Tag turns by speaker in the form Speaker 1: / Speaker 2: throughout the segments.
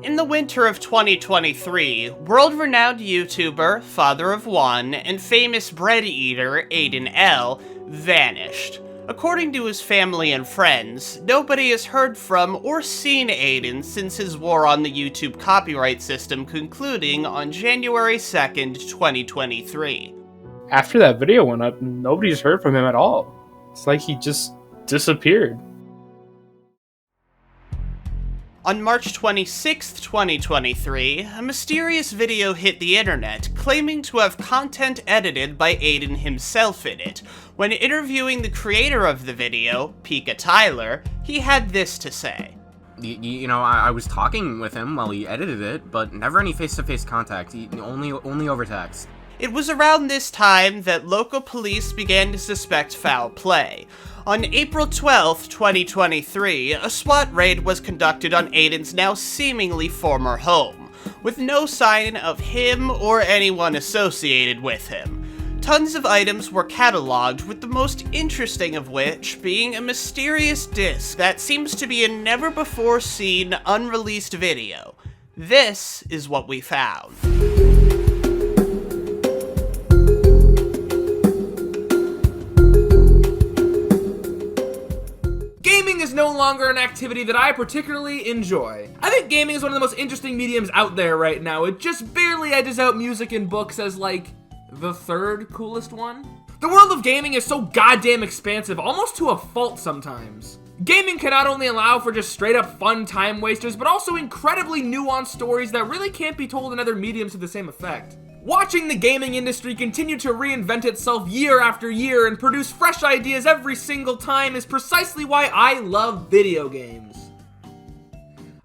Speaker 1: In the winter of 2023, world-renowned YouTuber, father of one, and famous bread eater Aiden L vanished. According to his family and friends, nobody has heard from or seen Aiden since his war on the YouTube copyright system concluding on January 2nd, 2023.
Speaker 2: After that video went up, nobody's heard from him at all. It's like he just disappeared.
Speaker 1: On March 26, 2023, a mysterious video hit the internet, claiming to have content edited by Aiden himself in it. When interviewing the creator of the video, Pika Tyler, he had this to say.
Speaker 3: I was talking with him while he edited it, but never any face-to-face contact, only over text.
Speaker 1: It was around this time that local police began to suspect foul play. On April 12, 2023, a SWAT raid was conducted on Aiden's now seemingly former home, with no sign of him or anyone associated with him. Tons of items were cataloged, with the most interesting of which being a mysterious disc that seems to be a never-before-seen, unreleased video. This is what we found.
Speaker 4: Gaming is no longer an activity that I particularly enjoy. I think gaming is one of the most interesting mediums out there right now. It just barely edges out music and books as like the third coolest one. The world of gaming is so goddamn expansive, almost to a fault sometimes. Gaming can not only allow for just straight up fun time wasters, but also incredibly nuanced stories that really can't be told in other mediums to the same effect. Watching the gaming industry continue to reinvent itself year after year and produce fresh ideas every single time is precisely why I love video games.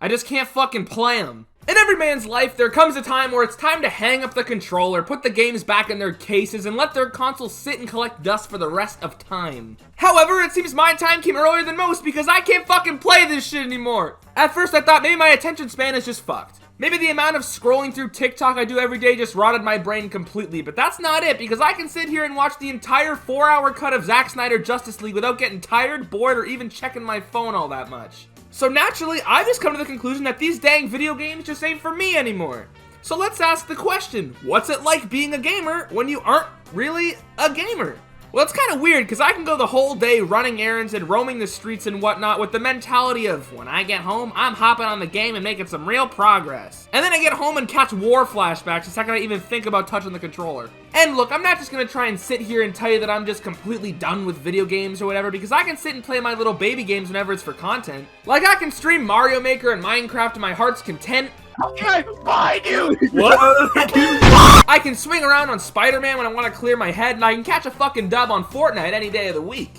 Speaker 4: I just can't fucking play them. In every man's life, there comes a time where it's time to hang up the controller, put the games back in their cases, and let their consoles sit and collect dust for the rest of time. However, it seems my time came earlier than most because I can't fucking play this shit anymore. At first I thought maybe my attention span is just fucked. Maybe the amount of scrolling through TikTok I do every day just rotted my brain completely, but that's not it, because I can sit here and watch the entire 4-hour cut of Zack Snyder Justice League without getting tired, bored, or even checking my phone all that much. So naturally, I've just come to the conclusion that these dang video games just ain't for me anymore. So let's ask the question, what's it like being a gamer when you aren't really a gamer? Well, it's kind of weird, because I can go the whole day running errands and roaming the streets and whatnot with the mentality of, when I get home, I'm hopping on the game and making some real progress. And then I get home and catch war flashbacks the second I even think about touching the controller. And look, I'm not just going to try and sit here and tell you that I'm just completely done with video games or whatever, because I can sit and play my little baby games whenever it's for content. Like, I can stream Mario Maker and Minecraft to my heart's content.
Speaker 3: Okay, fine, you!
Speaker 4: What? I can swing around on Spider-Man when I want to clear my head, and I can catch a fucking dub on Fortnite any day of the week.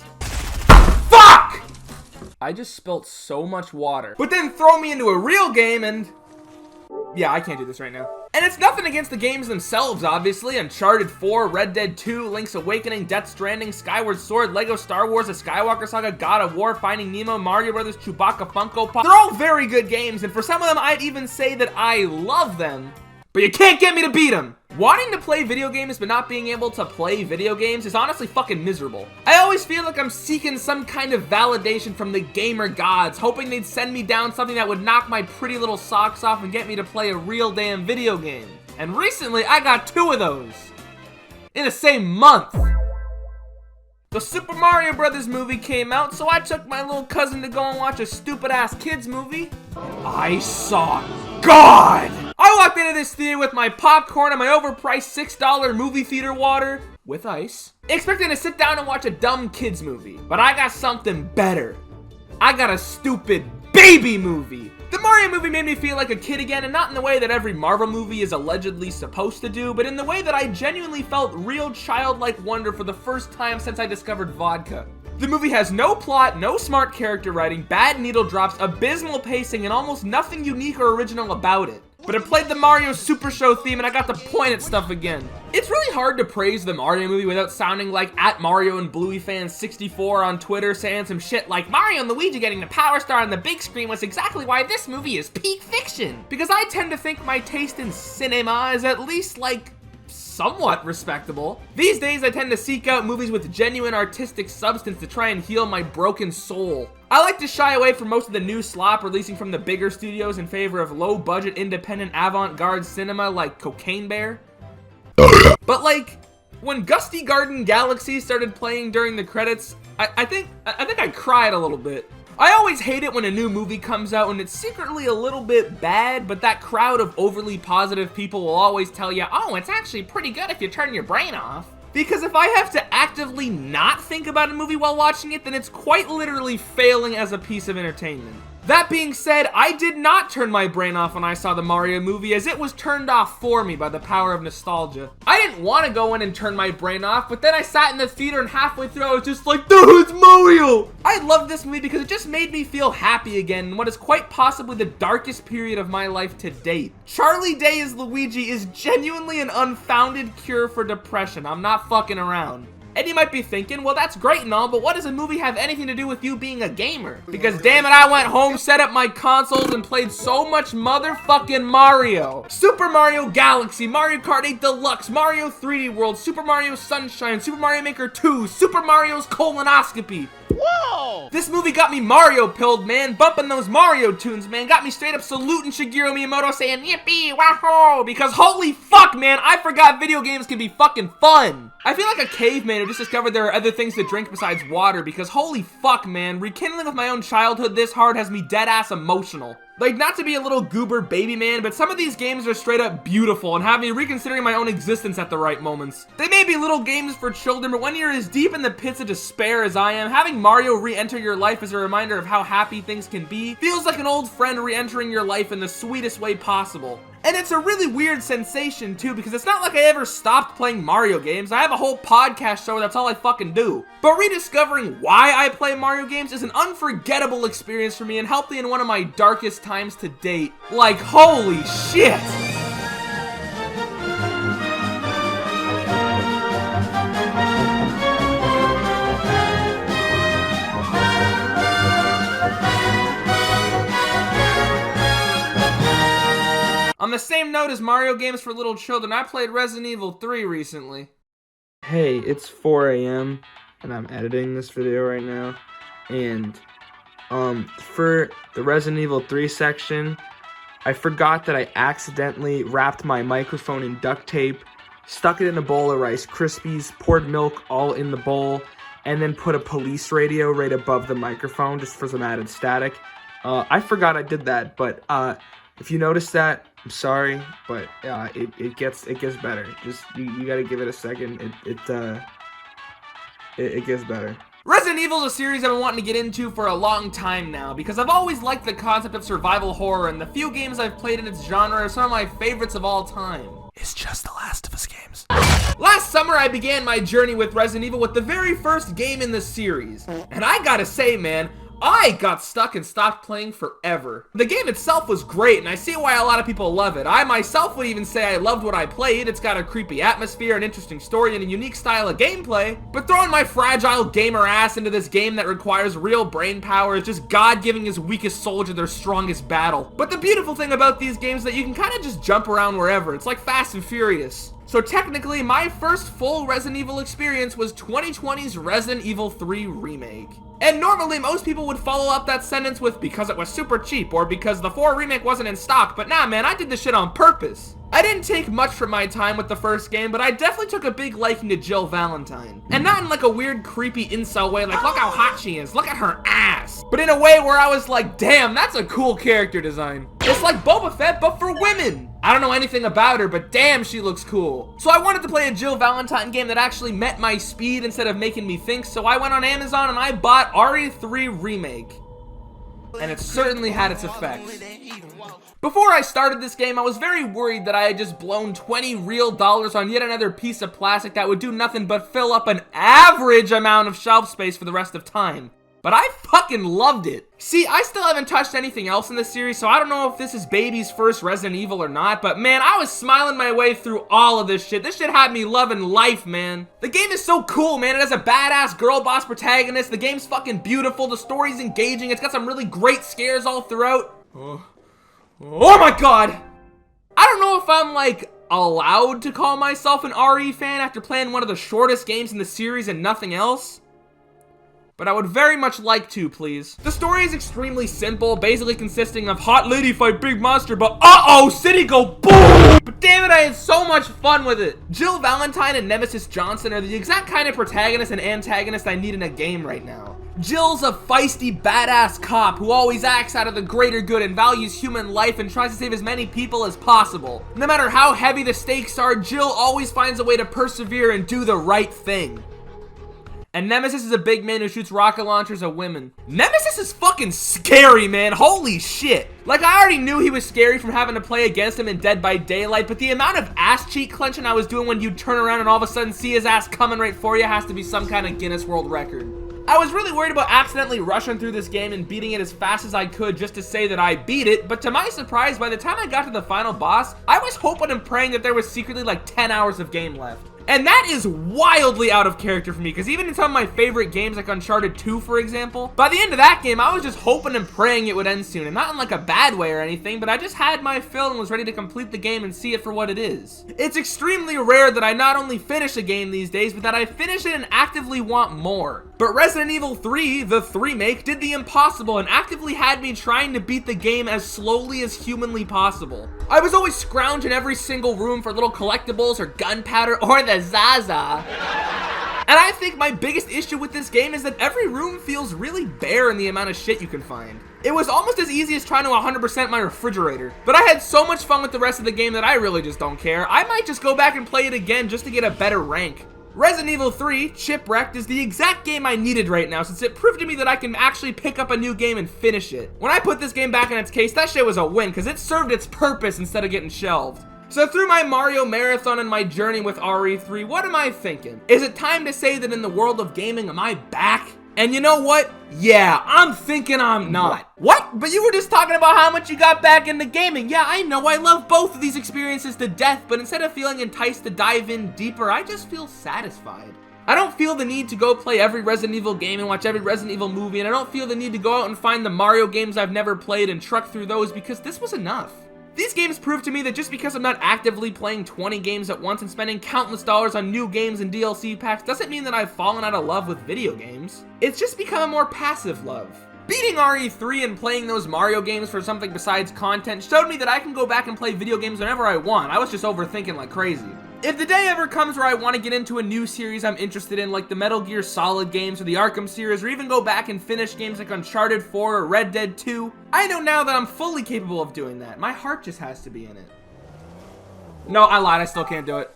Speaker 4: Fuck! I just spilt so much water. But then throw me into a real game and... yeah, I can't do this right now. And it's nothing against the games themselves, obviously. Uncharted 4, Red Dead 2, Link's Awakening, Death Stranding, Skyward Sword, Lego Star Wars, The Skywalker Saga, God of War, Finding Nemo, Mario Brothers, Chewbacca, Funko Pop. They're all very good games, and for some of them, I'd even say that I love them. But you can't get me to beat them. Wanting to play video games but not being able to play video games is honestly fucking miserable. I always feel like I'm seeking some kind of validation from the gamer gods, hoping they'd send me down something that would knock my pretty little socks off and get me to play a real damn video game. And recently, I got 2 of those. In the same month. The Super Mario Brothers movie came out, so I took my little cousin to go and watch a stupid-ass kids movie. I saw God! I walked into this theater with my popcorn and my overpriced $6 movie theater water, with ice, expecting to sit down and watch a dumb kids movie. But I got something better. I got a stupid baby movie. The Mario movie made me feel like a kid again, and not in the way that every Marvel movie is allegedly supposed to do, but in the way that I genuinely felt real childlike wonder for the first time since I discovered vodka. The movie has no plot, no smart character writing, bad needle drops, abysmal pacing, and almost nothing unique or original about it. But it played the Mario Super Show theme and I got to point at stuff again. It's really hard to praise the Mario movie without sounding like @Mario and Bluey fan 64 on Twitter saying some shit like Mario and Luigi getting the Power Star on the big screen was exactly why this movie is peak fiction. Because I tend to think my taste in cinema is at least like somewhat respectable. These days, I tend to seek out movies with genuine artistic substance to try and heal my broken soul. I like to shy away from most of the new slop releasing from the bigger studios in favor of low-budget, independent, avant-garde cinema like Cocaine Bear. But like, when Gusty Garden Galaxy started playing during the credits, I think I cried a little bit. I always hate it when a new movie comes out and it's secretly a little bit bad, but that crowd of overly positive people will always tell you, oh, it's actually pretty good if you turn your brain off. Because if I have to actively not think about a movie while watching it, then it's quite literally failing as a piece of entertainment. That being said, I did not turn my brain off when I saw the Mario movie, as it was turned off for me by the power of nostalgia. I didn't want to go in and turn my brain off, but then I sat in the theater and halfway through I was just like, dude, it's Mario! I love this movie because it just made me feel happy again in what is quite possibly the darkest period of my life to date. Charlie Day as Luigi is genuinely an unfounded cure for depression. I'm not fucking around. And you might be thinking, well, that's great and all, but what does a movie have anything to do with you being a gamer? Because damn it, I went home, set up my consoles, and played so much motherfucking Mario. Super Mario Galaxy, Mario Kart 8 Deluxe, Mario 3D World, Super Mario Sunshine, Super Mario Maker 2, Super Mario's colonoscopy. Whoa! This movie got me Mario pilled, man, bumping those Mario tunes, man, got me straight up saluting Shigeru Miyamoto saying, yippee, wahoo, because holy fuck, man, I forgot video games can be fucking fun. I feel like a caveman who just discovered there are other things to drink besides water, because holy fuck, man, rekindling with my own childhood this hard has me dead-ass emotional. Like, not to be a little goober baby man, but some of these games are straight up beautiful and have me reconsidering my own existence at the right moments. They may be little games for children, but when you're as deep in the pits of despair as I am, having Mario re-enter your life as a reminder of how happy things can be feels like an old friend re-entering your life in the sweetest way possible. And it's a really weird sensation too, because it's not like I ever stopped playing Mario games. I have a whole podcast show, that's all I fucking do. But rediscovering why I play Mario games is an unforgettable experience for me and helped me in one of my darkest times to date. Like, holy shit! On the same note as Mario games for little children, I played Resident Evil 3 recently.
Speaker 5: Hey, it's 4 a.m. and I'm editing this video right now. And for the Resident Evil 3 section, I forgot that I accidentally wrapped my microphone in duct tape, stuck it in a bowl of Rice Krispies, poured milk all in the bowl, and then put a police radio right above the microphone just for some added static. I forgot I did that, but if you noticed that, I'm sorry, but it gets better. Just you gotta give it a second. It gets better.
Speaker 4: Resident Evil is a series I've been wanting to get into for a long time now, because I've always liked the concept of survival horror, and the few games I've played in its genre are some of my favorites of all time.
Speaker 1: It's just The Last of Us games.
Speaker 4: Last summer, I began my journey with Resident Evil with the very first game in the series. And I gotta say, man, I got stuck and stopped playing forever. The game itself was great, and I see why a lot of people love it. I myself would even say I loved what I played. It's got a creepy atmosphere, an interesting story, and a unique style of gameplay. But throwing my fragile gamer ass into this game that requires real brain power is just God giving his weakest soldier their strongest battle. But the beautiful thing about these games is that you can kind of just jump around wherever. It's like Fast and Furious. So technically, my first full Resident Evil experience was 2020's Resident Evil 3 Remake. And normally, most people would follow up that sentence with because it was super cheap or because the 4 remake wasn't in stock, but nah man, I did this shit on purpose. I didn't take much from my time with the first game, but I definitely took a big liking to Jill Valentine. And not in like a weird, creepy incel way, like look how hot she is, look at her ass. But in a way where I was like, damn, that's a cool character design. It's like Boba Fett, but for women. I don't know anything about her, but damn, she looks cool. So I wanted to play a Jill Valentine game that actually met my speed instead of making me think, so I went on Amazon and I bought RE3 Remake. And it certainly had its effects. Before I started this game, I was very worried that I had just blown $20 real on yet another piece of plastic that would do nothing but fill up an average amount of shelf space for the rest of time. But I fucking loved it. See, I still haven't touched anything else in this series, so I don't know if this is baby's first Resident Evil or not, but man, I was smiling my way through all of this shit. This shit had me loving life, man. The game is so cool, man. It has a badass girl boss protagonist. The game's fucking beautiful. The story's engaging. It's got some really great scares all throughout. Oh my god. I don't know if I'm like allowed to call myself an RE fan after playing one of the shortest games in the series and nothing else. But I would very much like to, please. The story is extremely simple, basically consisting of hot lady fight big monster, but uh-oh, city go boom! But damn it, I had so much fun with it. Jill Valentine and Nemesis Johnson are the exact kind of protagonist and antagonist I need in a game right now. Jill's a feisty, badass cop who always acts out of the greater good and values human life and tries to save as many people as possible. No matter how heavy the stakes are, Jill always finds a way to persevere and do the right thing. And Nemesis is a big man who shoots rocket launchers at women. Nemesis is fucking scary, man. Holy shit. Like, I already knew he was scary from having to play against him in Dead by Daylight, but the amount of ass cheek clenching I was doing when you turn around and all of a sudden see his ass coming right for you has to be some kind of Guinness World Record. I was really worried about accidentally rushing through this game and beating it as fast as I could just to say that I beat it, but to my surprise, by the time I got to the final boss, I was hoping and praying that there was secretly like 10 hours of game left. And that is wildly out of character for me, because even in some of my favorite games like Uncharted 2, for example, by the end of that game, I was just hoping and praying it would end soon, and not in like a bad way or anything, but I just had my fill and was ready to complete the game and see it for what it is. It's extremely rare that I not only finish a game these days, but that I finish it and actively want more. But Resident Evil 3, the 3-make, did the impossible and actively had me trying to beat the game as slowly as humanly possible. I was always scrounging every single room for little collectibles or gunpowder or the Zaza. And I think my biggest issue with this game is that every room feels really bare in the amount of shit you can find. It was almost as easy as trying to 100% my refrigerator. But I had so much fun with the rest of the game that I really just don't care. I might just go back and play it again just to get a better rank. Resident Evil 3, Chipwrecked, is the exact game I needed right now, since it proved to me that I can actually pick up a new game and finish it. When I put this game back in its case, that shit was a win, because it served its purpose instead of getting shelved. So through my Mario marathon and my journey with RE3, what am I thinking? Is it time to say that in the world of gaming, am I back? And you know what? Yeah, I'm thinking I'm not. What? But you were just talking about how much you got back into gaming. Yeah, I know, I love both of these experiences to death, but instead of feeling enticed to dive in deeper, I just feel satisfied. I don't feel the need to go play every Resident Evil game and watch every Resident Evil movie, and I don't feel the need to go out and find the Mario games I've never played and truck through those, because this was enough. These games prove to me that just because I'm not actively playing 20 games at once and spending countless dollars on new games and DLC packs doesn't mean that I've fallen out of love with video games. It's just become a more passive love. Beating RE3 and playing those Mario games for something besides content showed me that I can go back and play video games whenever I want. I was just overthinking like crazy. If the day ever comes where I want to get into a new series I'm interested in, like the Metal Gear Solid games or the Arkham series, or even go back and finish games like Uncharted 4 or Red Dead 2, I know now that I'm fully capable of doing that. My heart just has to be in it. No, I lied, I still can't do it.